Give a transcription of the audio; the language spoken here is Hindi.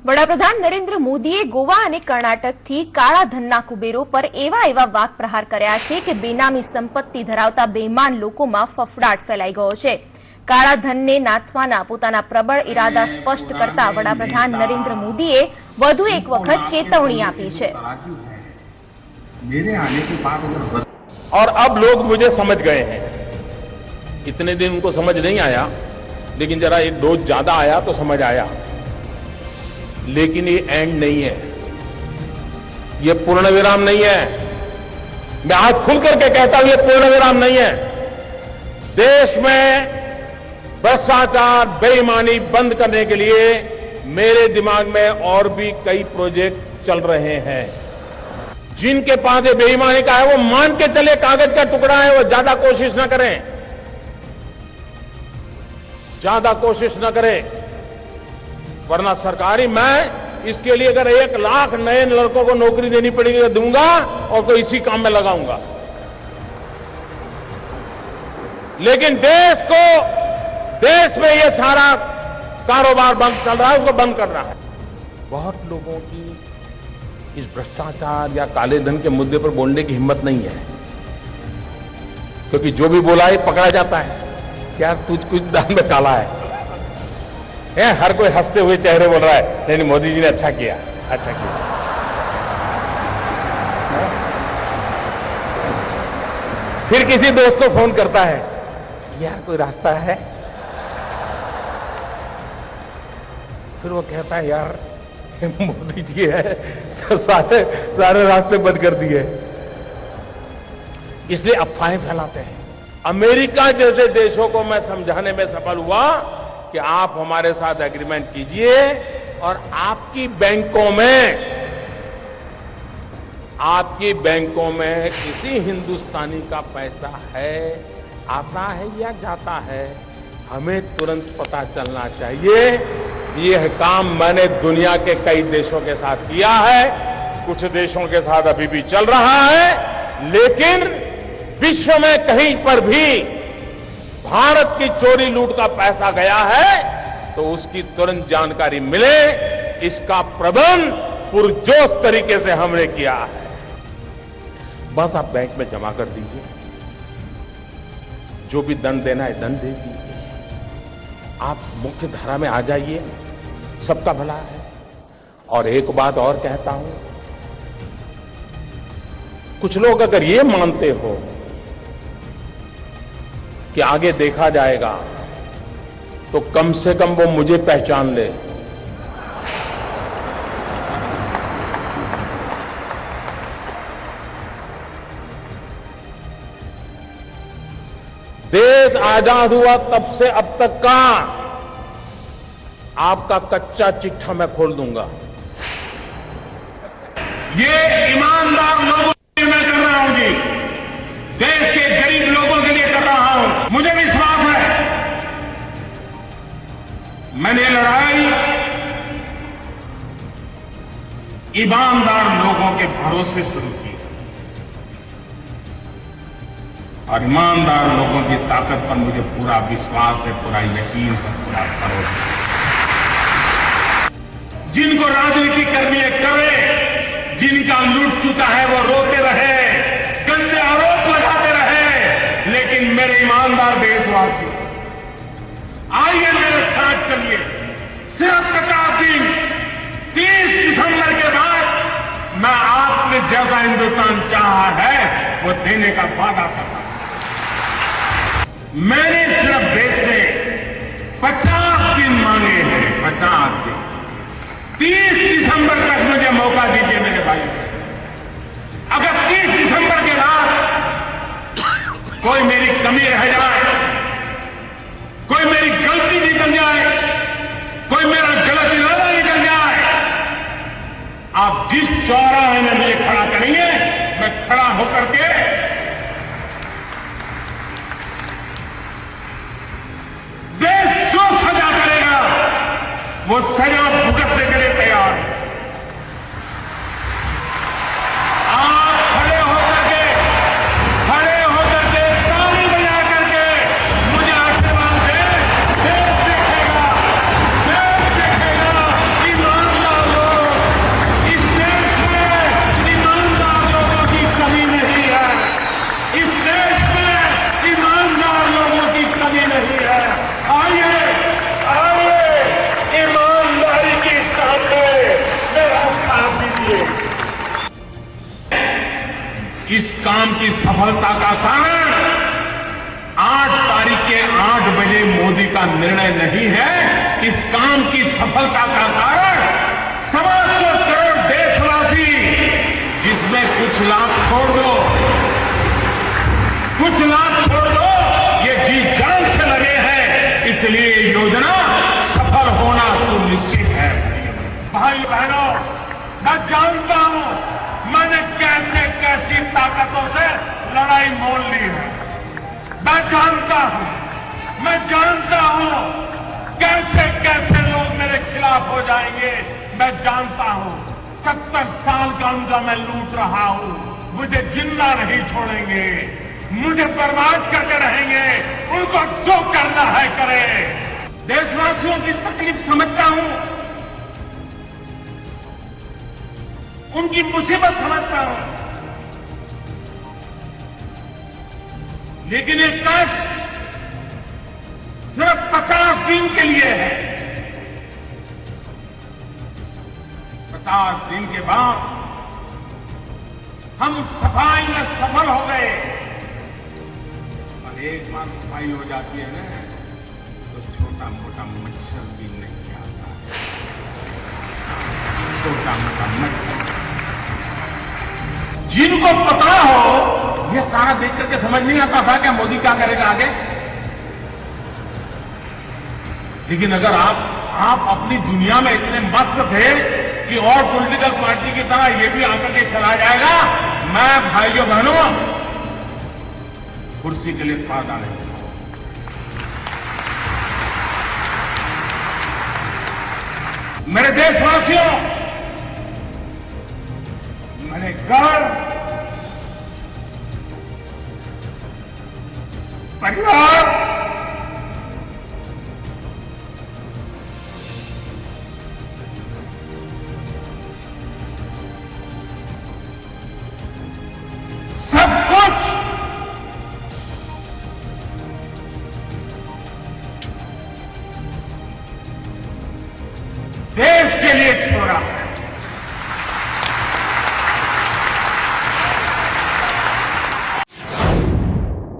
વડાપ્રધાન નરેન્દ્ર મોદીએ ગોવા અને કર્ણાટકથી કાળા ધનના કુબેરો પર એવા વાક પ્રહાર કર્યા છે કે બેનામી સંપત્તિ ધરાવતા બેઈમાન લોકોમાં ફફડાટ ફેલાઈ ગયો છે। કાળા ધનને નાથવાના પોતાના પ્રબળ ઇરાદા સ્પષ્ટ કરતા વડાપ્રધાન નરેન્દ્ર મોદીએ વધુ એક વખત ચેતવણી આપી છે। और अब लोग मुझे समझ गए हैं। इतने दिन उनको समझ नहीं आया, लेकिन जरा एक डोज ज्यादा आया तो समझ आया। लेकिन ये एंड नहीं है, ये पूर्ण विराम नहीं है। मैं आज खुल करके कहता हूं, ये पूर्ण विराम नहीं है। देश में भ्रष्टाचार, बेईमानी बंद करने के लिए मेरे दिमाग में और भी कई प्रोजेक्ट चल रहे हैं। जिनके पास ये बेईमानी का है वो मान के चले कागज का टुकड़ा है, वो ज्यादा कोशिश न करें, ज्यादा कोशिश न करें, वरना सरकारी मैं इसके लिए अगर 1 लाख नए लड़कों को नौकरी देनी पड़ेगी तो दूंगा और कोई इसी काम में लगाऊंगा। लेकिन देश में ये सारा कारोबार बंद चल रहा है, उसको बंद करना है। बहुत लोगों की इस भ्रष्टाचार या काले धन के मुद्दे पर बोलने की हिम्मत नहीं है, क्योंकि जो भी बोला है पकड़ा जाता है। क्या तुझ कुछ दान में काला है? हर कोई हंसते हुए चेहरे बोल रहा है, नहीं मोदी जी ने अच्छा किया, अच्छा किया। फिर किसी दोस्त को फोन करता है, यार कोई रास्ता है? फिर वो कहता है, यार मोदी जी है, सारे रास्ते बंद कर दिए। इसलिए अफवाहें फैलाते हैं। अमेरिका जैसे देशों को मैं समझाने में सफल हुआ कि आप हमारे साथ एग्रीमेंट कीजिए और आपकी बैंकों में किसी हिंदुस्तानी का पैसा है, आता है या जाता है, हमें तुरंत पता चलना चाहिए। यह काम मैंने दुनिया के कई देशों के साथ किया है, कुछ देशों के साथ अभी भी चल रहा है, लेकिन विश्व में कहीं पर भी भारत की चोरी लूट का पैसा गया है तो उसकी तुरंत जानकारी मिले, इसका प्रबंध पुरजोश तरीके से हमने किया है। बस आप बैंक में जमा कर दीजिए, जो भी दंड देना है दंड दे दीजिए, आप मुख्य धारा में आ जाइए, सबका भला है। और एक बात और कहता हूं, कुछ लोग अगर ये मानते हो कि आगे देखा जाएगा, तो कम से कम वो मुझे पहचान ले। देश आजाद हुआ तब से अब तक का आपका कच्चा चिट्ठा मैं खोल दूंगा। ये ईमानदार लोगों के लिए मैं कर रहा हूं जी, देश के गरीब लोगों के लिए कर रहा हूं। मुझे विश्वास है, मैंने लड़ाई ईमानदार लोगों के भरोसे शुरू की और ईमानदार लोगों की ताकत पर मुझे पूरा विश्वास है, पूरा यकीन है, पूरा भरोसा है। जिनको राजनीति करनी है करे, जिनका लूट चुका है वो रोते रहे, गंदे आरोप लगाते रहे, लेकिन मेरे ईमानदार देशवासियों, आइए मेरे साथ चलिए। सिर्फ 50 दिन, 30 दिसंबर के बाद मैं आपने जैसा हिंदुस्तान चाहा है वो देने का वादा करता हूं। मैंने सिर्फ देश से 50 दिन मांगे हैं, 50 दिन। 30 दिसंबर तक मुझे मौका दीजिए मेरे भाई। अगर 30 दिसंबर के बाद कोई मेरी कमी रह जाए, कोई मेरी गलती निकल जाए, कोई मेरा गलत इरादा निकल जाए, आप जिस चौराहे में मुझे खड़ा करेंगे, मैं खड़ा होकर के देश जो सजा करेगा वो सजा भुगतने के लिए तैयार है। आप खड़े होकर के ताली बजा करके मुझे आशीर्वाद दें। देश देखेगा, ईमानदार काम की सफलता का कारण 8 तारीख के 8 बजे मोदी का निर्णय नहीं है। इस काम की सफलता का कारण 125 करोड़ देशवासी, जिसमें कुछ लाख छोड़ दो, ये जी जान से लगे हैं। इसलिए ये योजना सफल होना सुनिश्चित है। भाई बहनों, मैं जानता हूं मैंने कैसे कैसी ताकतों से लड़ाई मोल ली है। मैं जानता हूं कैसे कैसे लोग मेरे खिलाफ हो जाएंगे। मैं जानता हूं 70 साल का उनका मैं लूट रहा हूं। मुझे जिंदा नहीं छोड़ेंगे, मुझे बर्बाद करके रहेंगे। उनको जो करना है करें। देशवासियों की तकलीफ समझता हूं, उनकी मुसीबत समझता हूं, लेकिन ये कष्ट सिर्फ 50 दिन के लिए है। 50 दिन के बाद हम सफाई में सफल हो गए। और एक बार सफाई हो जाती है ना, तो छोटा मोटा मच्छर भी नहीं आता। छोटा मोटा मच्छर, जिनको पता हो, ये सारा देख करके समझ नहीं आता था क्या मोदी क्या करेगा आगे। लेकिन अगर आप अपनी दुनिया में इतने मस्त थे कि और पॉलिटिकल पार्टी की तरह ये भी आकर के चला जाएगा, मैं भाइयों बहनों कुर्सी के लिए फायदा नहीं। मेरे देशवासियों, मेरे घर परिवार, सब कुछ देश के लिए छोड़ा।